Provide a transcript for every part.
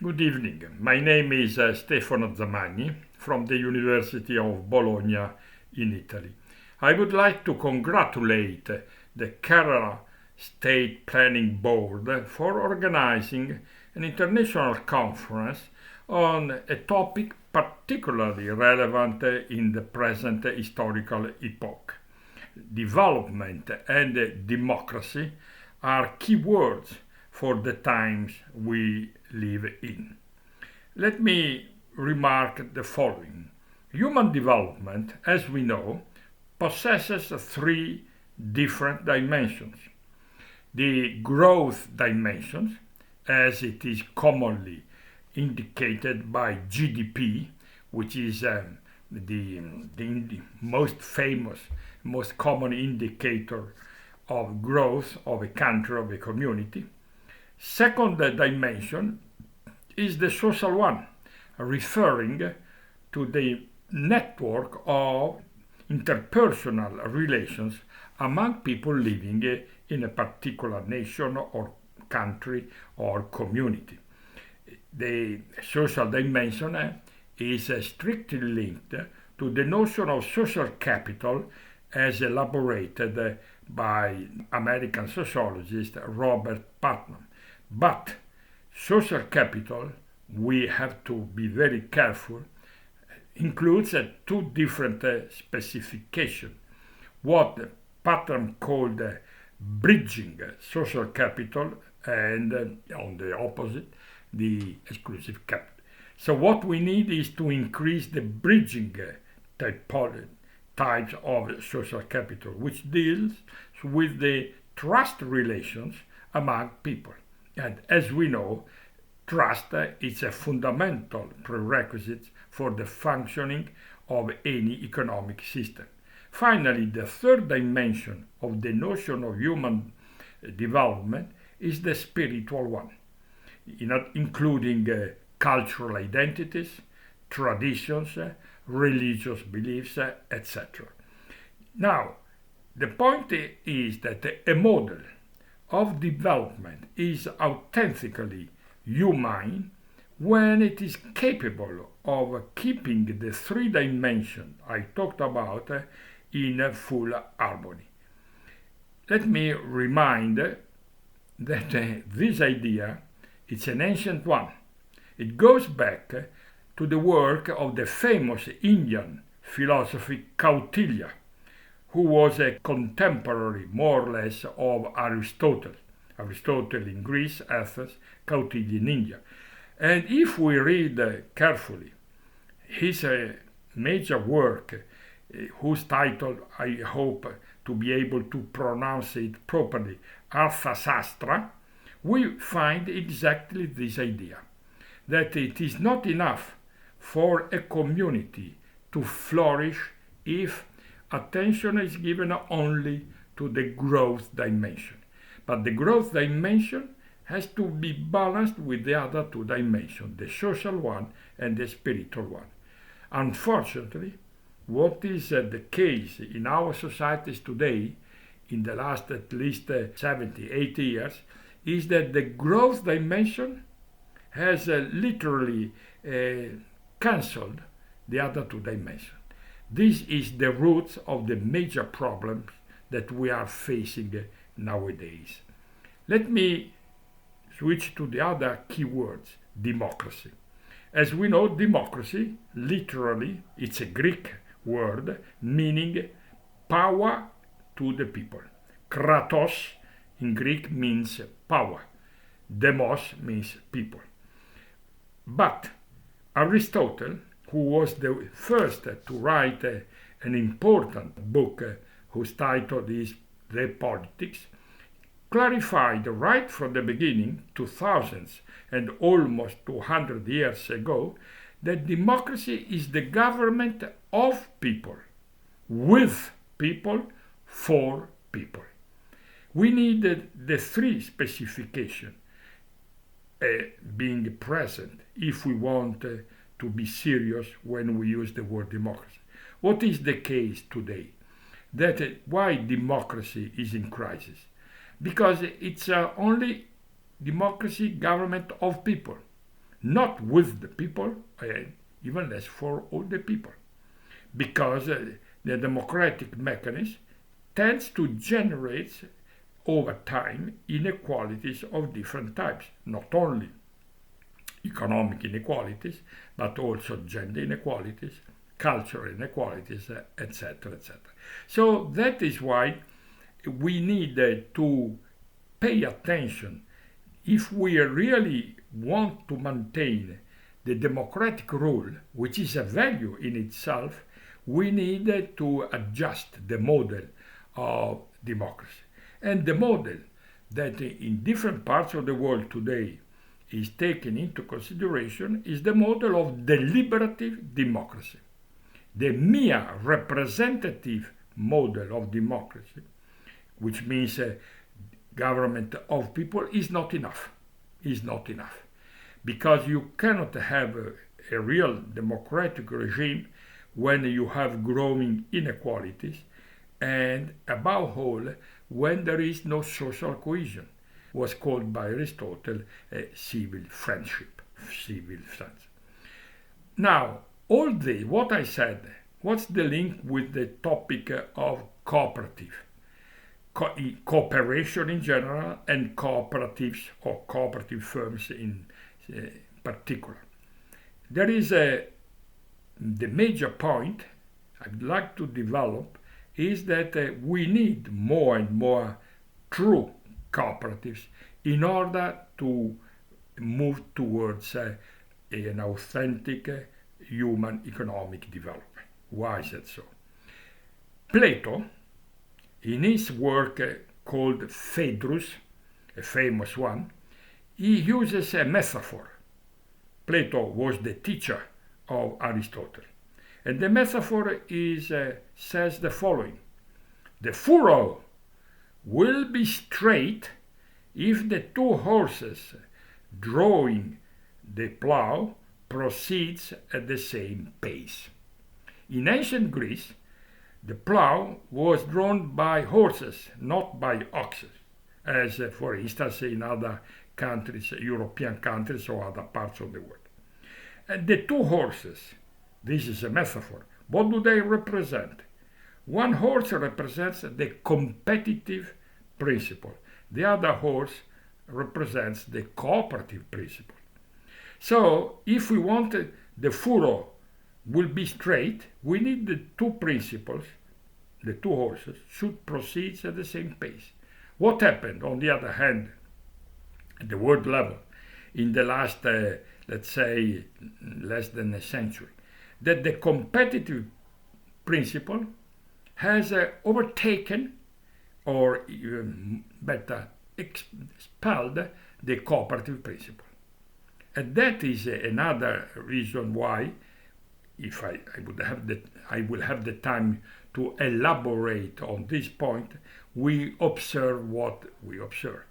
Good evening. My name is Stefano Zemagni from the University of Bologna in Italy. I would like to congratulate the Kerala State Planning Board for organizing an international conference on a topic particularly relevant in the present historical epoch. Development and democracy are key words for the times we live in. Let me remark the following. Human development, as we know, possesses three different dimensions. The growth dimension, as it is commonly indicated by GDP, which is the most famous, most common indicator of growth of a country, of a community. Second dimension is the social one, referring to the network of interpersonal relations among people living in a particular nation or country or community. The social dimension is strictly linked to the notion of social capital as elaborated by American sociologist Robert Putnam. But social capital, we have to be very careful, includes two different specifications. What Putnam called bridging social capital and on the opposite, the exclusive capital. So what we need is to increase the bridging types of social capital, which deals with the trust relations among people. And as we know, trust is a fundamental prerequisite for the functioning of any economic system. Finally, the third dimension of the notion of human development is the spiritual one, including cultural identities, traditions, religious beliefs, etc. Now, the point is that a model of development is authentically humane when it is capable of keeping the three dimensions I talked about in full harmony. Let me remind that this idea is an ancient one. It goes back to the work of the famous Indian philosopher Kautilya, who was a contemporary, more or less, of Aristotle. Aristotle in Greece, Athens, Kautilya in India. And if we read carefully his major work, whose title I hope to be able to pronounce it properly, Arthasastra, we find exactly this idea, that it is not enough for a community to flourish if attention is given only to the growth dimension. But the growth dimension has to be balanced with the other two dimensions, the social one and the spiritual one. Unfortunately, what is the case in our societies today, in the last at least 70, 80 years, is that the growth dimension has literally cancelled the other two dimensions. This is the root of the major problems that we are facing nowadays. Let me switch to the other key words, democracy. As we know, democracy, literally, it's a Greek word meaning power to the people. Kratos in Greek means power. Demos means people. But Aristotle, who was the first to write an important book whose title is The Politics, clarified right from the beginning, 2000s and almost 200 years ago, that democracy is the government of people, with people, for people. We needed the three specifications being present if we want to be serious when we use the word democracy. What is the case today? Why democracy is in crisis? Because it's only democracy, government of people. not with the people, even less for all the people, because the democratic mechanism tends to generate over time inequalities of different types, not only economic inequalities, but also gender inequalities, cultural inequalities, etc., etc. So that is why we need to pay attention if we really want to maintain the democratic rule, which is a value in itself. We need to adjust the model of democracy. And the model that in different parts of the world today is taken into consideration is the model of deliberative democracy. The mere representative model of democracy, which means government of people, is not enough. Is not enough. Because you cannot have a real democratic regime when you have growing inequalities and, above all, when there is no social cohesion. Was called by Aristotle civil friendship, civil sense. Now, all this, what I said, what's the link with the topic of cooperative? Cooperation in general and cooperatives or cooperative firms in particular. There is the major point I'd like to develop is that we need more and more true cooperatives in order to move towards an authentic human economic development. Why is that so? Plato, in his work called Phaedrus, a famous one, he uses a metaphor. Plato was the teacher of Aristotle. And the metaphor says the following: the furrow will be straight if the two horses drawing the plough proceeds at the same pace. In ancient Greece, the plough was drawn by horses, not by oxen, as for instance in other countries, European countries or other parts of the world. And the two horses, this is a metaphor, what do they represent? One horse represents the competitive principle. The other horse represents the cooperative principle. So if we want the furrow will be straight, we need the two principles, the two horses, should proceed at the same pace. What happened, on the other hand, at the world level, in the last, let's say, less than a century, that the competitive principle has overtaken, or even better, expelled the cooperative principle. And that is another reason why, if I will have the time to elaborate on this point, we observe what we observe.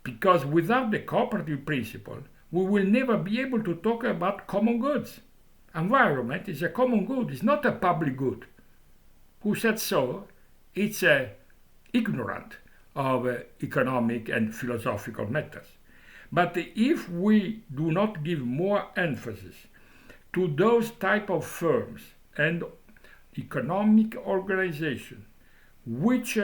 Because without the cooperative principle, we will never be able to talk about common goods. Environment is a common good, it's not a public good. Who said so? It's ignorant of economic and philosophical matters. But if we do not give more emphasis to those type of firms and economic organizations which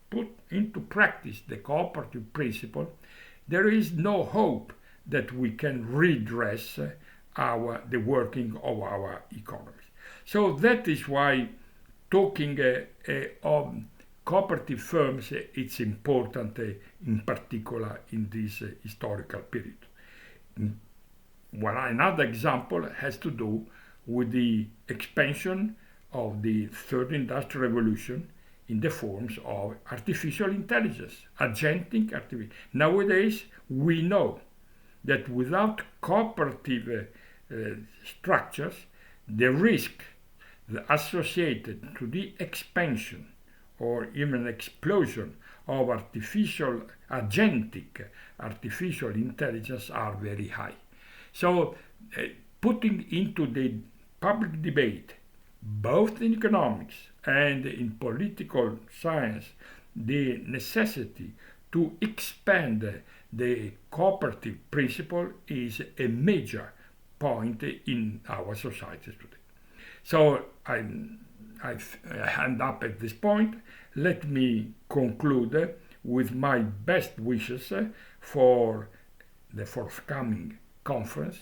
put into practice the cooperative principle, there is no hope that we can redress the working of our economies. So that is why talking of cooperative firms, it's important in particular in this historical period. Another example has to do with the expansion of the third industrial revolution in the forms of artificial intelligence, agentic artificial. Nowadays, we know that without cooperative structures, the risk associated to the expansion or even explosion of agentic artificial intelligence are very high. So putting into the public debate, both in economics and in political science, the necessity to expand the cooperative principle is a major point in our societies today. So I hand up at this point. Let me conclude with my best wishes for the forthcoming conference,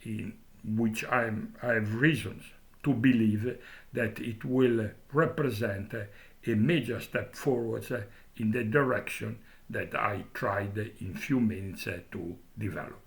in which I have reasons to believe that it will represent a major step forward in the direction that I tried in few minutes to develop.